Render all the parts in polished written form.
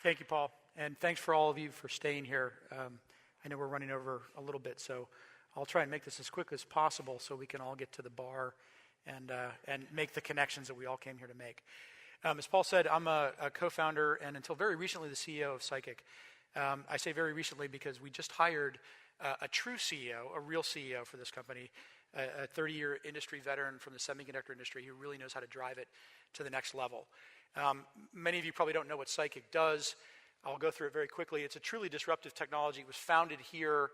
Thank you, Paul. And thanks for all of you for staying here. I know we're running over a little bit, so I'll try and make this as quick as possible so we can all get to the bar and make the connections that we all came here to make. As Paul said, I'm a co-founder and until very recently the CEO of PsiKick. I say very recently because we just hired a true CEO, a real CEO for this company, a 30-year industry veteran from the semiconductor industry who really knows how to drive it to the next level. Many of you probably don't know what PsiKick does. I'll go through it very quickly. It's a truly disruptive technology. It was founded here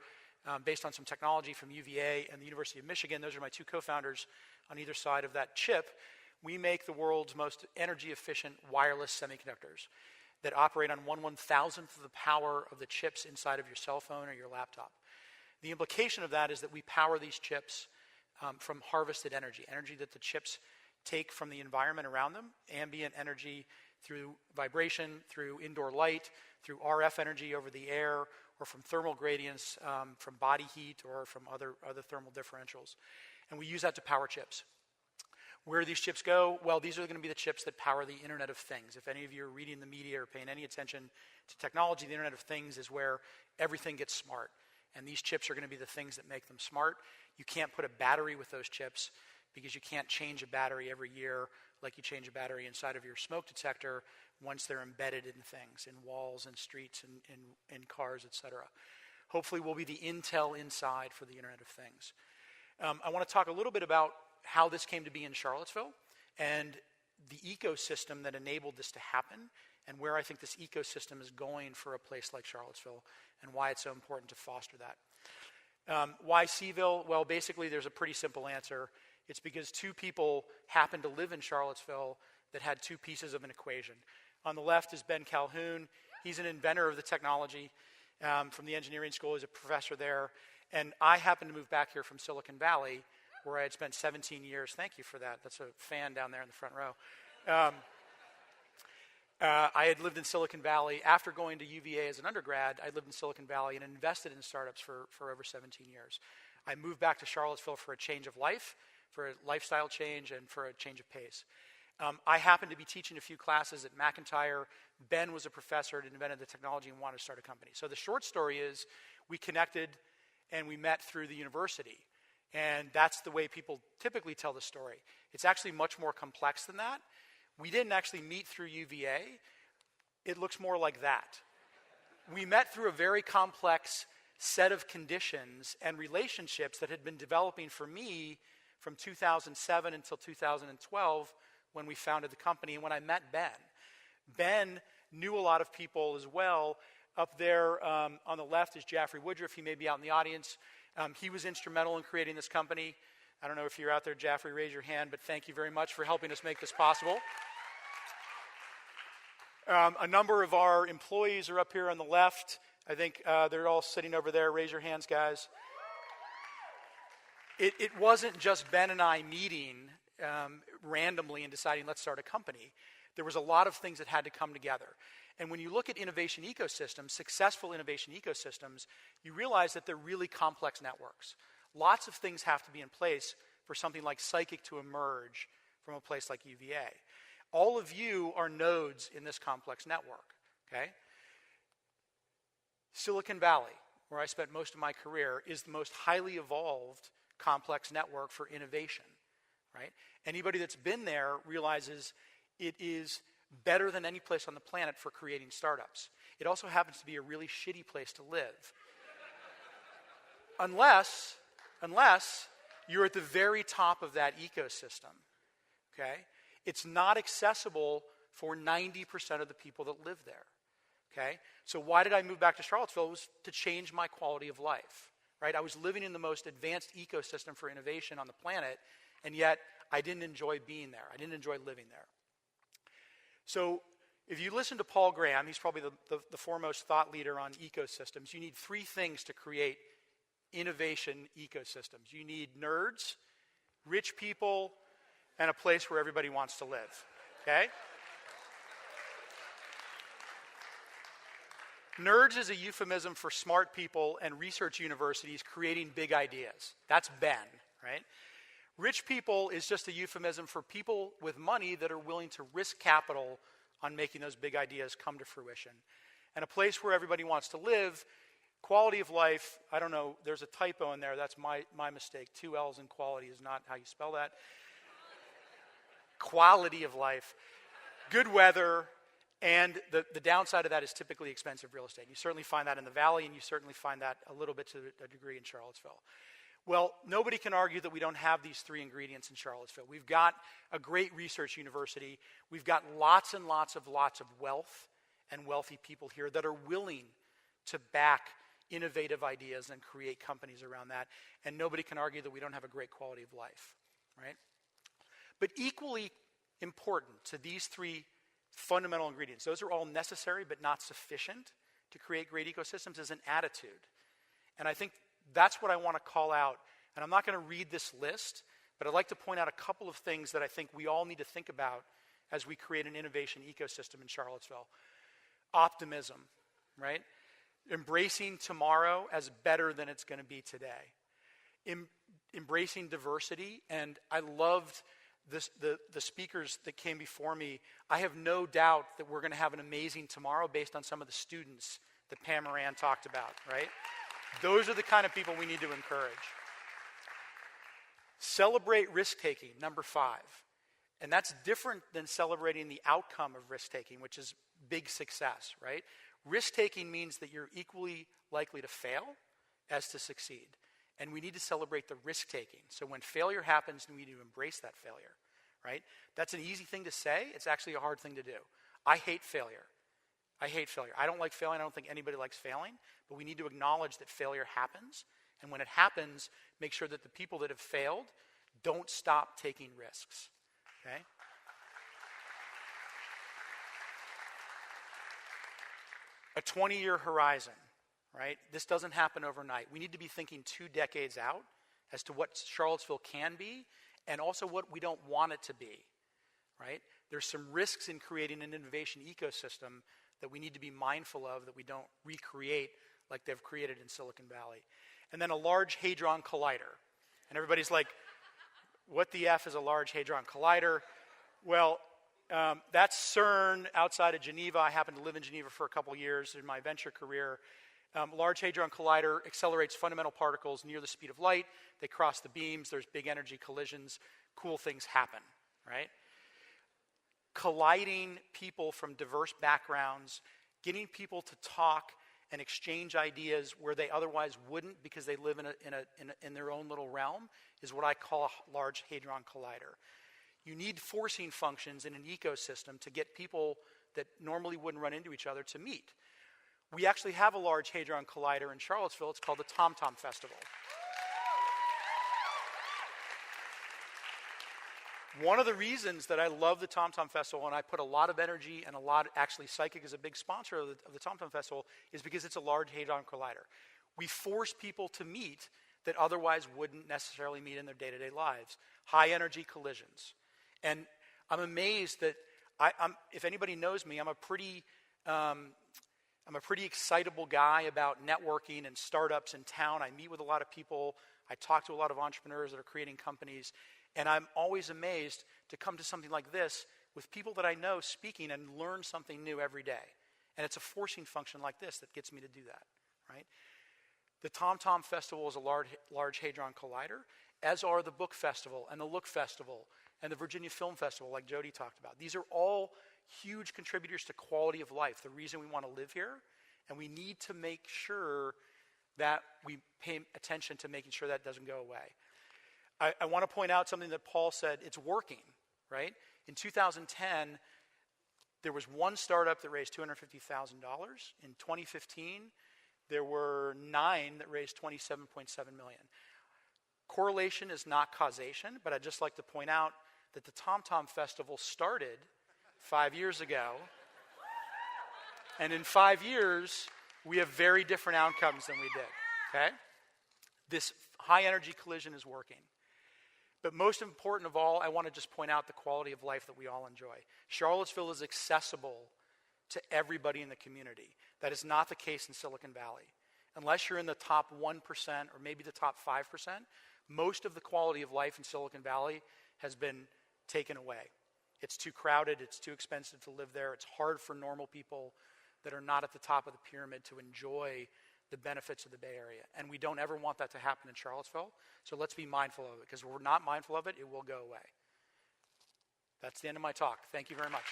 based on some technology from UVA and the University of Michigan. Those are my two co-founders on either side of that chip. We make the world's most energy-efficient wireless semiconductors that operate on 1/1000th of the power of the chips inside of your cell phone or your laptop. The implication of that is that we power these chips from harvested energy, energy that the chips take from the environment around them, ambient energy through vibration, through indoor light, through RF energy over the air, or from thermal gradients from body heat or from other thermal differentials. And we use that to power chips. Where do these chips go? Well, these are going to be the chips that power the Internet of Things. If any of you are reading the media or paying any attention to technology, the Internet of Things is where everything gets smart. And these chips are going to be the things that make them smart. You can't put a battery with those chips because you can't change a battery every year like you change a battery inside of your smoke detector once they're embedded in things, in walls and streets and in cars, et cetera. Hopefully we'll be the Intel inside for the Internet of Things. I want to talk a little bit about how this came to be in Charlottesville and the ecosystem that enabled this to happen and where I think this ecosystem is going for a place like Charlottesville and why it's so important to foster that. Why Seville? Well, basically there's a pretty simple answer. It's because two people happened to live in Charlottesville that had two pieces of an equation. On the left is Ben Calhoun. He's an inventor of the technology from the engineering school. He's a professor there. And I happened to move back here from Silicon Valley, where I had spent 17 years. Thank you for that. That's a fan down there in the front row. I had lived in Silicon Valley. After going to UVA as an undergrad, I lived in Silicon Valley and invested in startups for over 17 years. I moved back to Charlottesville for a change of life, for a lifestyle change, and for a change of pace. I happened to be teaching a few classes at McIntyre. Ben was a professor and invented the technology and wanted to start a company. So the short story is we connected and we met through the university. And that's the way people typically tell the story. It's actually much more complex than that. We didn't actually meet through UVA. It looks more like that. We met through a very complex set of conditions and relationships that had been developing for me from 2007 until 2012 when we founded the company and when I met Ben. Ben knew a lot of people as well. Up there on the left is Jaffrey Woodruff. He may be out in the audience. He was instrumental in creating this company. I don't know if you're out there, Jaffrey, raise your hand, but thank you very much for helping us make this possible. A number of our employees are up here on the left. I think they're all sitting over there. Raise your hands, guys. It wasn't just Ben and I meeting randomly and deciding let's start a company. There was a lot of things that had to come together. And when you look at innovation ecosystems, successful innovation ecosystems, you realize that they're really complex networks. Lots of things have to be in place for something like PsiKick to emerge from a place like UVA. All of you are nodes in this complex network, okay? Silicon Valley, where I spent most of my career, is the most highly evolved complex network for innovation, right? Anybody that's been there realizes it is better than any place on the planet for creating startups. It also happens to be a really shitty place to live. Unless you're at the very top of that ecosystem, okay? It's not accessible for 90% of the people that live there, okay? So why did I move back to Charlottesville? It was to change my quality of life, right? I was living in the most advanced ecosystem for innovation on the planet, and yet I didn't enjoy being there. I didn't enjoy living there. So if you listen to Paul Graham, he's probably the foremost thought leader on ecosystems. You need three things to create innovation ecosystems. You need nerds, rich people, and a place where everybody wants to live, okay? Nerds is a euphemism for smart people and research universities creating big ideas. That's Ben, right? Rich people is just a euphemism for people with money that are willing to risk capital on making those big ideas come to fruition. and a place where everybody wants to live. Quality of life, I don't know, there's a typo in there. That's my mistake. 2 L's in quality is not how you spell that. Quality of life, good weather, and the downside of that is typically expensive real estate. You certainly find that in the Valley, and you certainly find that a little bit to a degree in Charlottesville. Well, nobody can argue that we don't have these 3 ingredients in Charlottesville. We've got a great research university. We've got lots and lots of wealth and wealthy people here that are willing to back innovative ideas and create companies around that. And nobody can argue that we don't have a great quality of life, right? But equally important to these 3 fundamental ingredients, those are all necessary but not sufficient to create great ecosystems, is an attitude. And I think that's what I want to call out. And I'm not going to read this list, but I'd like to point out a couple of things that I think we all need to think about as we create an innovation ecosystem in Charlottesville. Optimism, right? Embracing tomorrow as better than it's going to be today. Embracing diversity, and I loved the speakers that came before me. I have no doubt that we're going to have an amazing tomorrow based on some of the students that Pam Moran talked about, right? Those are the kind of people we need to encourage. Celebrate risk-taking, number 5. And that's different than celebrating the outcome of risk-taking, which is big success, right? Risk-taking means that you're equally likely to fail as to succeed. And we need to celebrate the risk-taking. So when failure happens, we need to embrace that failure, right? That's an easy thing to say. It's actually a hard thing to do. I hate failure. I don't like failing. I don't think anybody likes failing. But we need to acknowledge that failure happens. And when it happens, make sure that the people that have failed don't stop taking risks, okay? A 20-year horizon, right? This doesn't happen overnight. We need to be thinking 2 decades out as to what Charlottesville can be and also what we don't want it to be, right? There's some risks in creating an innovation ecosystem that we need to be mindful of that we don't recreate like they've created in Silicon Valley. And then a Large Hadron Collider. And everybody's like, what the F is a Large Hadron Collider? Well, that's CERN outside of Geneva. I happened to live in Geneva for a couple years in my venture career. Large Hadron Collider accelerates fundamental particles near the speed of light. They cross the beams. There's big energy collisions. Cool things happen, right? Colliding people from diverse backgrounds, getting people to talk and exchange ideas where they otherwise wouldn't because they live in their own little realm is what I call a Large Hadron Collider. You need forcing functions in an ecosystem to get people that normally wouldn't run into each other to meet. We actually have a Large Hadron Collider in Charlottesville. It's called the TomTom Festival. One of the reasons that I love the TomTom Festival, and I put a lot of energy and actually PsiKick is a big sponsor of the TomTom Festival, is because it's a Large Hadron Collider. We force people to meet that otherwise wouldn't necessarily meet in their day-to-day lives. High energy collisions. And I'm amazed that if anybody knows me, I'm a pretty excitable guy about networking and startups in town. I meet with a lot of people. I talk to a lot of entrepreneurs that are creating companies. And I'm always amazed to come to something like this with people that I know speaking and learn something new every day. And it's a forcing function like this that gets me to do that, right? The TomTom Festival is a Large Hadron Collider, as are the Book Festival and the Look Festival and the Virginia Film Festival, like Jody talked about. These are all huge contributors to quality of life, the reason we want to live here. And we need to make sure that we pay attention to making sure that doesn't go away. I want to point out something that Paul said. It's working, right? In 2010, there was one startup that raised $250,000. In 2015, there were 9 that raised $27.7 million. Correlation is not causation, but I'd just like to point out that the TomTom Festival started 5 years ago. And in 5 years, we have very different outcomes than we did, okay? This high energy collision is working. But most important of all, I want to just point out the quality of life that we all enjoy. Charlottesville is accessible to everybody in the community. That is not the case in Silicon Valley. Unless you're in the top 1% or maybe the top 5%, most of the quality of life in Silicon Valley has been taken away. It's too crowded. It's too expensive to live there. It's hard for normal people that are not at the top of the pyramid to enjoy the benefits of the Bay Area. And we don't ever want that to happen in Charlottesville. So let's be mindful of it, because if we're not mindful of it, it will go away. That's the end of my talk. Thank you very much.